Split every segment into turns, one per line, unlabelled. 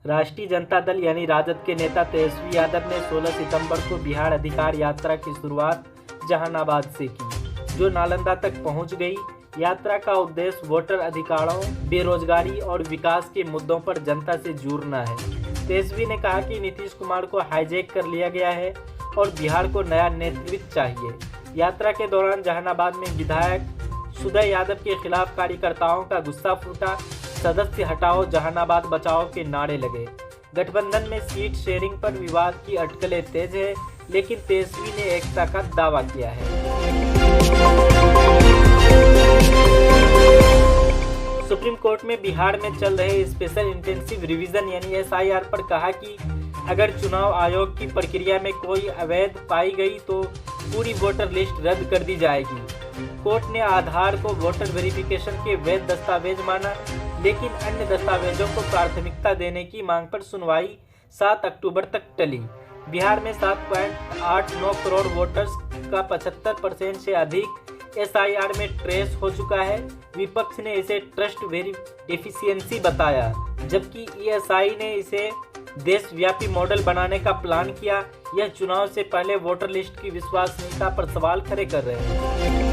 राष्ट्रीय जनता दल यानी राजद के नेता तेजस्वी यादव ने 16 सितंबर को बिहार अधिकार यात्रा की शुरुआत जहानाबाद से की, जो नालंदा तक पहुंच गई। यात्रा का उद्देश्य वोटर अधिकारों, बेरोजगारी और विकास के मुद्दों पर जनता से जुड़ना है। तेजस्वी ने कहा कि नीतीश कुमार को हाईजैक कर लिया गया है और बिहार को नया नेतृत्व चाहिए। यात्रा के दौरान जहानाबाद में विधायक सुदय यादव के खिलाफ कार्यकर्ताओं का गुस्सा फूटा। सदस्य हटाओ, जहानाबाद बचाओ के नारे लगे। गठबंधन में सीट शेयरिंग पर विवाद की अटकलें तेज है, लेकिन तेजस्वी ने एकता का दावा किया है। सुप्रीम कोर्ट में बिहार में चल रहे स्पेशल इंटेंसिव रिवीजन यानी SIR पर कहा कि अगर चुनाव आयोग की प्रक्रिया में कोई अवैध पाई गई तो पूरी वोटर लिस्ट रद्द कर दी जाएगी। कोर्ट ने आधार को वोटर वेरिफिकेशन के वैध दस्तावेज माना, लेकिन अन्य दस्तावेजों को प्राथमिकता देने की मांग पर सुनवाई 7 अक्टूबर तक टली। बिहार में 7.89 करोड़ वोटर्स का 75% से अधिक SIR में ट्रेस हो चुका है। विपक्ष ने इसे ट्रस्ट एफिशिएंसी बताया, जबकि ESI ने इसे देशव्यापी मॉडल बनाने का प्लान किया। यह चुनाव से पहले वोटर लिस्ट की विश्वसनीयता पर सवाल खड़े कर रहे हैं।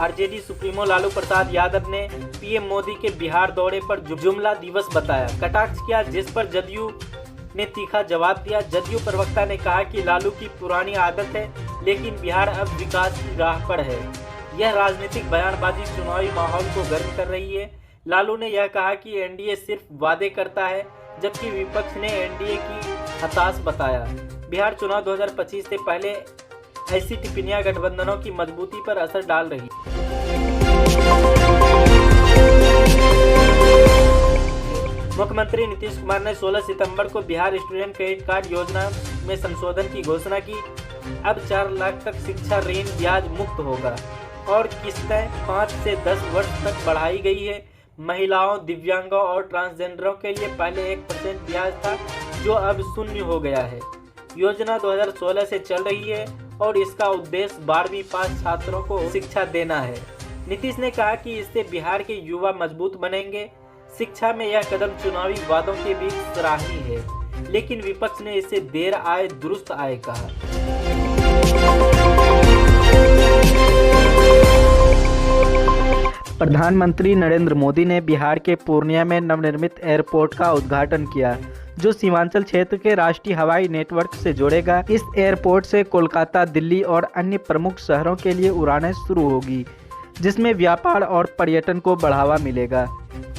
RJD सुप्रीमो लालू प्रसाद यादव ने PM मोदी के बिहार दौरे पर जुमला दिवस बताया, कटाक्ष किया, जिस पर जदयू ने तीखा जवाब दिया। जदयू प्रवक्ता ने कहा कि लालू की पुरानी आदत है, लेकिन बिहार अब विकास की राह पर है। यह राजनीतिक बयानबाजी चुनावी माहौल को गर्म कर रही है। लालू ने यह कहा कि NDA सिर्फ वादे करता है, जबकि विपक्ष ने NDA की हताश बताया। बिहार चुनाव 2025 से पहले ऐसी टिप्पणियां गठबंधनों की मजबूती पर असर डाल रही। मुख्यमंत्री नीतीश कुमार ने 16 सितंबर को बिहार स्टूडेंट क्रेडिट कार्ड योजना में संशोधन की घोषणा की। अब 4 लाख तक शिक्षा ऋण ब्याज मुक्त होगा और किस्तें 5 से 10 वर्ष तक बढ़ाई गई है। महिलाओं, दिव्यांगों और ट्रांसजेंडरों के लिए पहले 1% ब्याज था, जो अब 0 हो गया है। योजना 2016 से चल रही है और इसका उद्देश्य 12वीं पास छात्रों को शिक्षा देना है। नीतीश ने कहा कि इससे बिहार के युवा मजबूत बनेंगे। शिक्षा में यह कदम चुनावी वादों के बीच सराहनीय है, लेकिन विपक्ष ने इसे देर आए दुरुस्त आए कहा। प्रधानमंत्री नरेंद्र मोदी ने बिहार के पूर्णिया में नवनिर्मित एयरपोर्ट का उद्घाटन किया, जो सीमांचल क्षेत्र के राष्ट्रीय हवाई नेटवर्क से जोड़ेगा। इस एयरपोर्ट से कोलकाता, दिल्ली और अन्य प्रमुख शहरों के लिए उड़ानें शुरू होगी, जिसमें व्यापार और पर्यटन को बढ़ावा मिलेगा।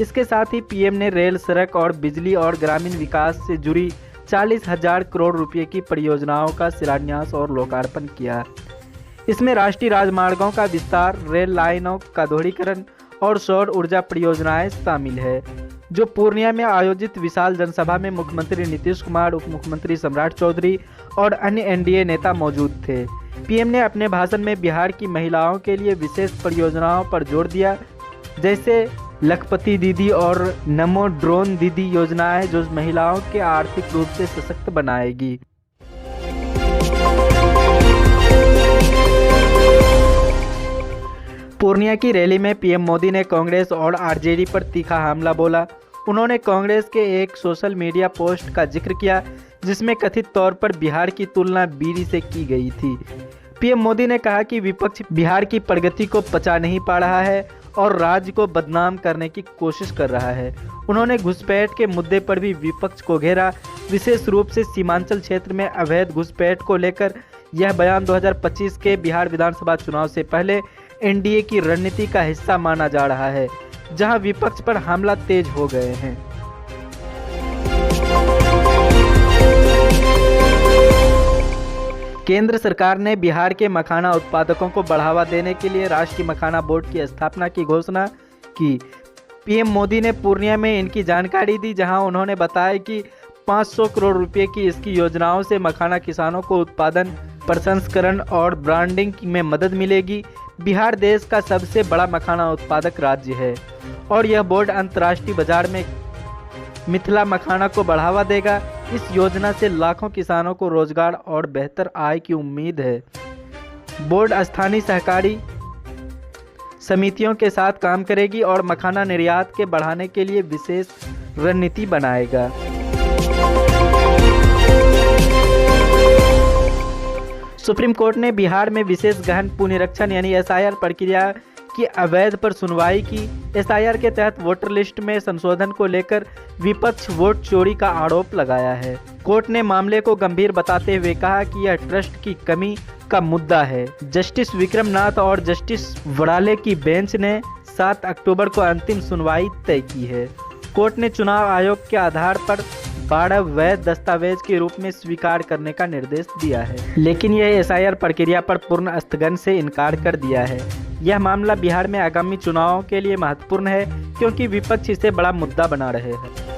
इसके साथ ही PM ने रेल, सड़क और बिजली और ग्रामीण विकास से जुड़ी 40,000 करोड़ रुपए की परियोजनाओं का शिलान्यास और लोकार्पण किया। इसमें राष्ट्रीय राजमार्गों का विस्तार, रेल लाइनों का दोहरीकरण और सौर ऊर्जा परियोजनाएं शामिल है। जो पूर्णिया में आयोजित विशाल जनसभा में मुख्यमंत्री नीतीश कुमार, उप मुख्यमंत्री सम्राट चौधरी और अन्य NDA नेता मौजूद थे। PM ने अपने भाषण में बिहार की महिलाओं के लिए विशेष परियोजनाओं पर जोर दिया, जैसे लखपति दीदी और नमो ड्रोन दीदी योजनाएं, जो महिलाओं के आर्थिक रूप से सशक्त बनाएगी। पूर्णिया की रैली में PM मोदी ने कांग्रेस और RJD पर तीखा हमला बोला। उन्होंने कांग्रेस के एक सोशल मीडिया पोस्ट का जिक्र किया, जिसमें कथित तौर पर बिहार की तुलना बीड़ी से की गई थी। PM मोदी ने कहा कि विपक्ष बिहार की प्रगति को पचा नहीं पा रहा है और राज्य को बदनाम करने की कोशिश कर रहा है। उन्होंने घुसपैठ के मुद्दे पर भी विपक्ष को घेरा, विशेष रूप से सीमांचल क्षेत्र में अवैध घुसपैठ को लेकर। यह बयान 2025 के बिहार विधानसभा चुनाव से पहले NDA की रणनीति का हिस्सा माना जा रहा है, जहां विपक्ष पर हमला तेज हो गए हैं। केंद्र सरकार ने बिहार के मखाना उत्पादकों को बढ़ावा देने के लिए राष्ट्रीय मखाना बोर्ड की स्थापना की घोषणा की। PM मोदी ने पूर्णिया में इनकी जानकारी दी, जहां उन्होंने बताया कि 500 करोड़ रुपए की इसकी योजनाओं से मखाना किसानों को उत्पादन, प्रसंस्करण और ब्रांडिंग में मदद मिलेगी। बिहार देश का सबसे बड़ा मखाना उत्पादक राज्य है और यह बोर्ड अंतर्राष्ट्रीय बाजार में मिथिला मखाना को बढ़ावा देगा। इस योजना से लाखों किसानों को रोजगार और बेहतर आय की उम्मीद है। बोर्ड स्थानीय सहकारी समितियों के साथ काम करेगी और मखाना निर्यात के बढ़ाने के लिए विशेष रणनीति बनाएगा। सुप्रीम कोर्ट ने बिहार में विशेष गहन पुनरीक्षण यानी SIR प्रक्रिया की अवैध पर सुनवाई की। SIR के तहत वोटर लिस्ट में संशोधन को लेकर विपक्ष वोट चोरी का आरोप लगाया है। कोर्ट ने मामले को गंभीर बताते हुए कहा कि यह ट्रस्ट की कमी का मुद्दा है। जस्टिस विक्रम नाथ और जस्टिस वड़ाले की बेंच ने 7 अक्टूबर को अंतिम सुनवाई तय की है। कोर्ट ने चुनाव आयोग के आधार पर 12 वैध दस्तावेज के रूप में स्वीकार करने का निर्देश दिया है, लेकिन यह SIR प्रक्रिया पर पूर्ण स्थगन से इनकार कर दिया है। यह मामला बिहार में आगामी चुनावों के लिए महत्वपूर्ण है क्योंकि विपक्ष इसे बड़ा मुद्दा बना रहे हैं।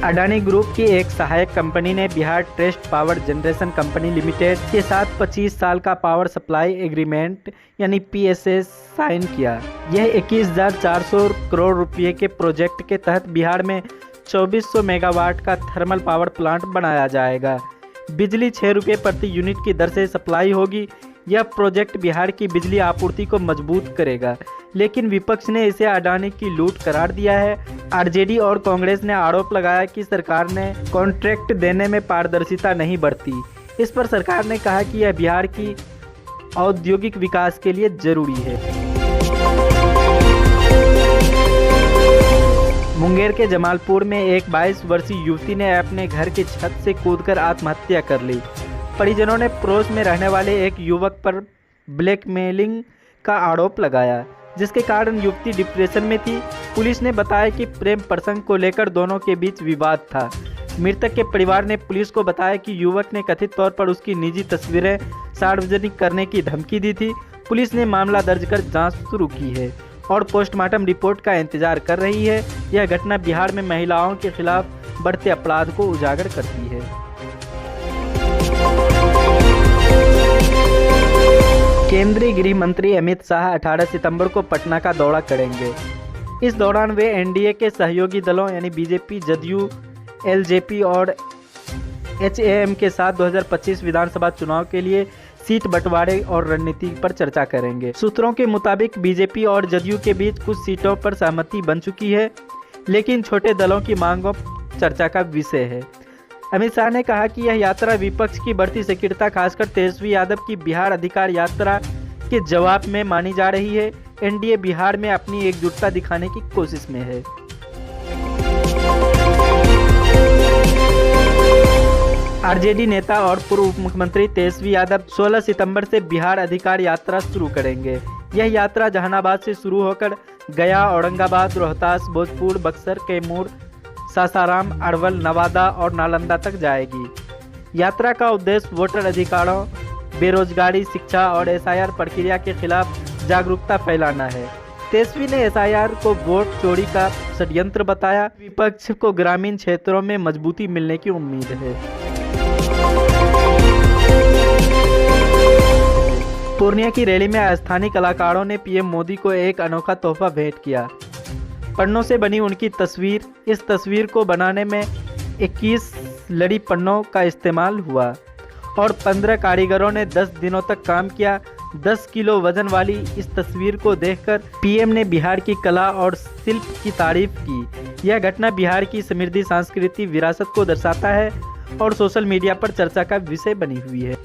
अडानी ग्रुप की एक सहायक कंपनी ने Bihar trace power generation company limited के साथ 25 साल का पावर सप्लाई एग्रीमेंट यानी PSA साइन किया। यह 21,400 करोड़ रुपए के प्रोजेक्ट के तहत बिहार में 2400 मेगावाट का थर्मल पावर प्लांट बनाया जाएगा। बिजली 6 रुपये प्रति यूनिट की दर से सप्लाई होगी। यह प्रोजेक्ट बिहार की बिजली आपूर्ति को मजबूत करेगा, लेकिन विपक्ष ने इसे अडानी की लूट करार दिया है। RJD और कांग्रेस ने आरोप लगाया कि सरकार ने कॉन्ट्रैक्ट देने में पारदर्शिता नहीं बरती। इस पर सरकार ने कहा कि यह बिहार की औद्योगिक विकास के लिए जरूरी है। मुंगेर के जमालपुर में एक 22 वर्षीय युवती ने अपने घर की छत से कूदकर आत्महत्या कर ली। परिजनों ने पड़ोस में रहने वाले एक युवक पर ब्लैकमेलिंग का आरोप लगाया, जिसके कारण युवती डिप्रेशन में थी। पुलिस ने बताया कि प्रेम प्रसंग को लेकर दोनों के बीच विवाद था। मृतक के परिवार ने पुलिस को बताया कि युवक ने कथित तौर पर उसकी निजी तस्वीरें सार्वजनिक करने की धमकी दी थी। पुलिस ने मामला दर्ज कर जांच शुरू की है और पोस्टमार्टम रिपोर्ट का इंतजार कर रही है। यह घटना बिहार में महिलाओं के खिलाफ बढ़ते अपराध को उजागर करती है। केंद्रीय गृह मंत्री अमित शाह 18 सितंबर को पटना का दौरा करेंगे। इस दौरान वे NDA के सहयोगी दलों यानी BJP, जदयू, LJP और HAM के साथ 2025 विधानसभा चुनाव के लिए सीट बंटवारे और रणनीति पर चर्चा करेंगे। सूत्रों के मुताबिक BJP और जदयू के बीच कुछ सीटों पर सहमति बन चुकी है, लेकिन छोटे दलों की मांगों चर्चा का विषय है। अमित शाह ने कहा कि यह यात्रा विपक्ष की बढ़ती सक्रियता, खासकर तेजस्वी यादव की बिहार अधिकार यात्रा के जवाब में मानी जा रही है। NDA बिहार में अपनी एकजुटता दिखाने की कोशिश में है। RJD नेता और पूर्व उप मुख्यमंत्री तेजस्वी यादव 16 सितंबर से बिहार अधिकार यात्रा शुरू करेंगे। यह यात्रा जहानाबाद से शुरू होकर गया, औरंगाबाद, रोहतास, भोजपुर, बक्सर, कैमूर, सासाराम, अरवल, नवादा और नालंदा तक जाएगी। यात्रा का उद्देश्य वोटर अधिकारों, बेरोजगारी, शिक्षा और SIR प्रक्रिया के खिलाफ जागरूकता फैलाना है। तेजस्वी ने SIR को वोट चोरी का षड्यंत्र बताया। विपक्ष को ग्रामीण क्षेत्रों में मजबूती मिलने की उम्मीद है। पूर्णिया की रैली में स्थानीय कलाकारों ने PM मोदी को एक अनोखा तोहफा भेंट किया। पन्नों से बनी उनकी तस्वीर। इस तस्वीर को बनाने में 21 लड़ी पन्नों का इस्तेमाल हुआ और 15 कारीगरों ने 10 दिनों तक काम किया। 10 किलो वजन वाली इस तस्वीर को देखकर PM ने बिहार की कला और शिल्प की तारीफ की। यह घटना बिहार की समृद्ध सांस्कृतिक विरासत को दर्शाता है और सोशल मीडिया पर चर्चा का विषय बनी हुई है।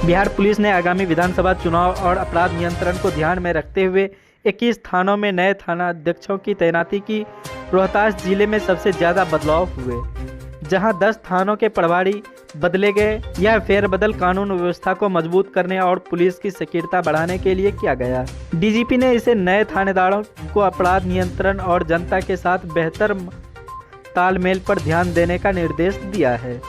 बिहार पुलिस ने आगामी विधानसभा चुनाव और अपराध नियंत्रण को ध्यान में रखते हुए 21 थानों में नए थाना अध्यक्षों की तैनाती की। रोहतास जिले में सबसे ज्यादा बदलाव हुए, जहां 10 थानों के प्रभारी बदले गए। यह फेरबदल कानून व्यवस्था को मजबूत करने और पुलिस की सक्रियता बढ़ाने के लिए किया गया। DGP ने इसे नए थानेदारों को अपराध नियंत्रण और जनता के साथ बेहतर तालमेल पर ध्यान देने का निर्देश दिया है।